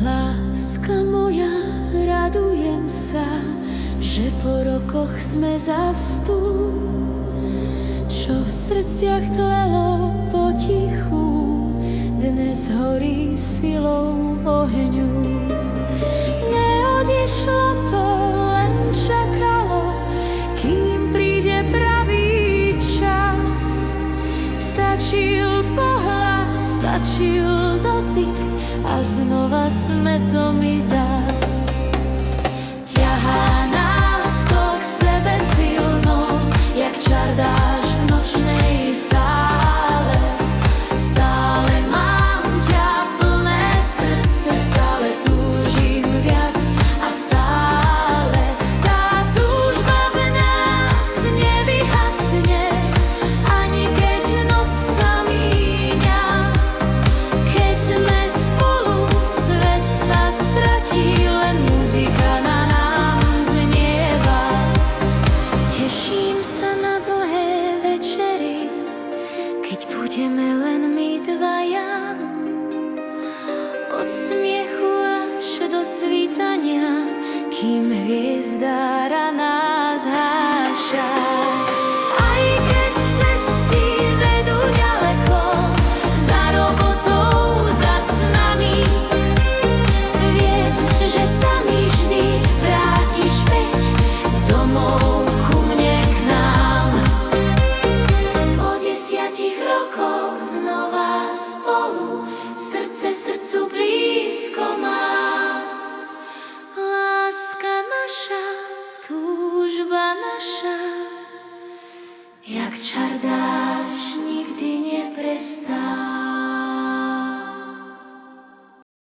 Láska moja, radujem sa, že po rokoch sme zas tu. Čo v srdciach tlelo potichu, dnes horí silou ohňu. Neodišlo to, len čakalo, kým príde pravý čas. Stačil pohľad, stačil dotyk a znova sme to my zas. Ťahá nás to k sebe silno, jak čar dáš v nočnej sále. Stále mám ťa plné srdce, stále túžim viac a stále tá túžba v nás nevyhasne, ani keď noc sa míňa. Keď sme spolu, svet sa stratí, len muzika na nám znieva. Teším sa na dlhé večery, keď budeme len my dvaja. Od smiechu až do svítania, kým hviezdára nás háša. Aj keď cesty vedú ďaleko, za robotou, za snami, viem, že sa mi vždy vrátiš späť domov ku mne, k nám. Po 10 rokoch znova spolu, srdce srdcu blízko má. Láska naša, túžba naša, jak čar dáš, nikdy neprestá.